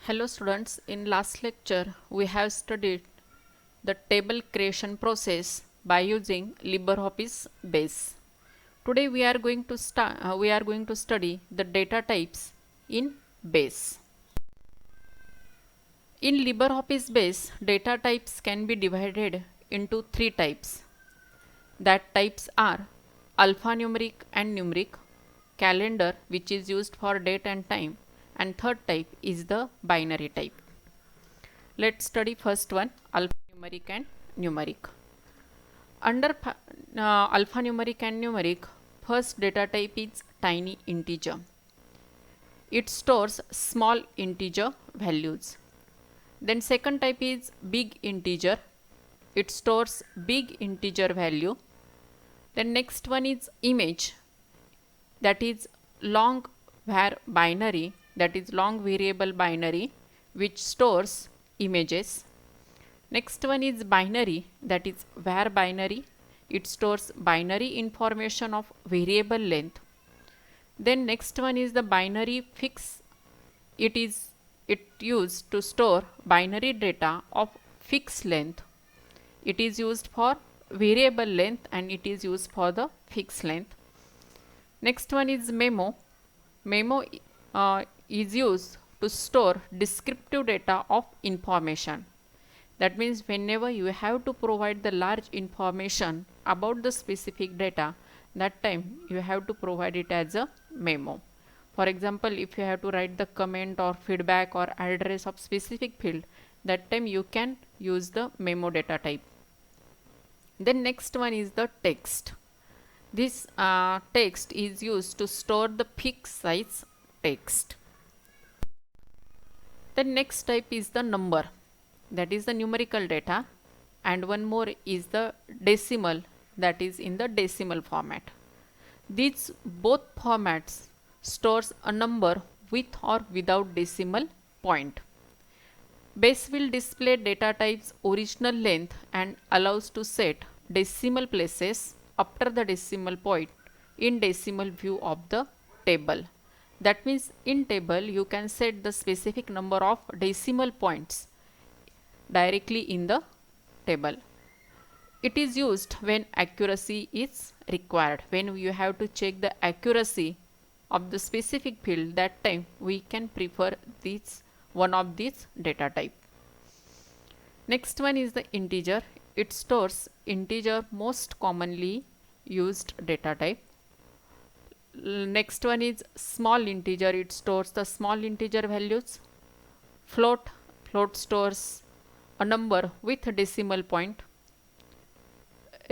Hello students, in last lecture we have studied the table creation process by using LibreOffice Base. Today we are going to study the data types in Base. In LibreOffice Base, data types can be divided into three types. That types are alphanumeric and numeric, calendar which is used for date and time, and third type is the binary type. Let's study first one, alphanumeric and numeric. Under alphanumeric and numeric, first data type is tiny integer. It stores small integer values. Then second type is big integer. It stores big integer value. Then next one is image, that is long binary, that is long variable binary, which stores images. Next one is binary, that is var binary. It stores binary information of variable length. Then next one is the binary fix. It used to store binary data of fixed length. It is used for variable length and it is used for the fixed length. Next one is memo. Memo is used to store descriptive data of information. That means whenever you have to provide the large information about the specific data, that time you have to provide it as a memo. For example, if you have to write the comment or feedback or address of specific field, that time you can use the memo data type. Then next one is the text. This text is used to store the fixed size text. The next type is the number, that is the numerical data, and one more is the decimal, that is in the decimal format. These both formats stores a number with or without decimal point. Base will display data type's original length and allows to set decimal places after the decimal point in decimal view of the table. That means in table you can set the specific number of decimal points directly in the table. It is used when accuracy is required. When you have to check the accuracy of the specific field, that time we can prefer one of these data type. Next one is the integer. It stores integer most commonly used data type. Next one is small integer. It stores the small integer values. Float stores a number with a decimal point.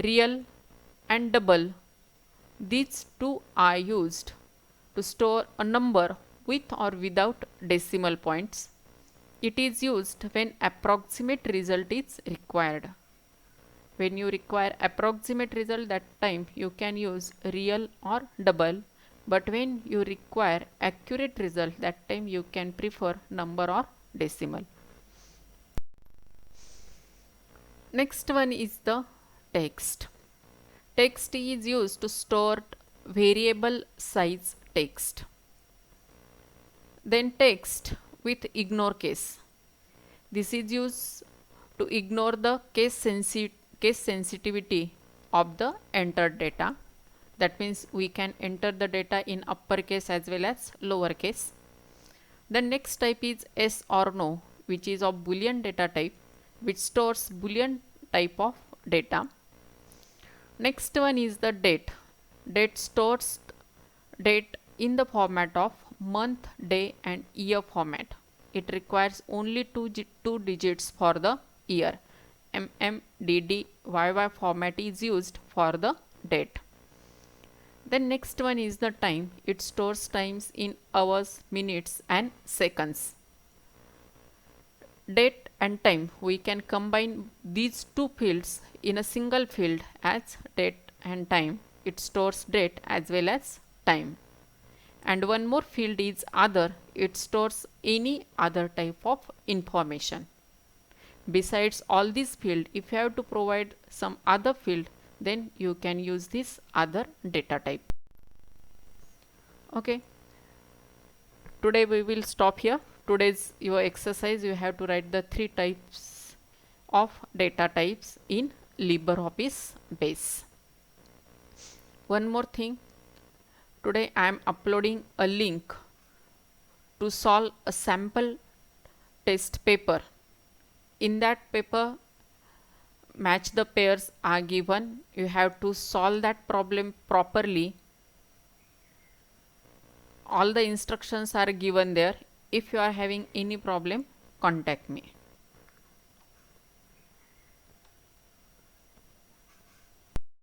Real and double, these two are used to store a number with or without decimal points. It is used when approximate result is required. When you require approximate result, that time you can use real or double, but when you require accurate result, that time you can prefer number or decimal. Next one is the text. Text is used to store variable size text. Then text with ignore case. This is used to ignore the case sensitivity of the entered data. That means we can enter the data in uppercase as well as lowercase. The next type is yes or no, which is of Boolean data type, which stores Boolean type of data. Next one is the date. Date stores date in the format of month, day and year format. It requires only two digits for the year. DD, YY format is used for the date. Then next one is the time. It stores times in hours, minutes and seconds. Date and time, we can combine these two fields in a single field as date and time. It stores date as well as time. And one more field is other. It stores any other type of information. Besides all these fields, if you have to provide some other field, then you can use this other data type. Okay. Today we will stop here. today's your exercise, you have to write the 3 types of data types in LibreOffice base. One more thing, today I am uploading a link to solve a sample test paper. In that paper, match the pairs are given. You have to solve that problem properly. All the instructions are given there. If you are having any problem, contact me.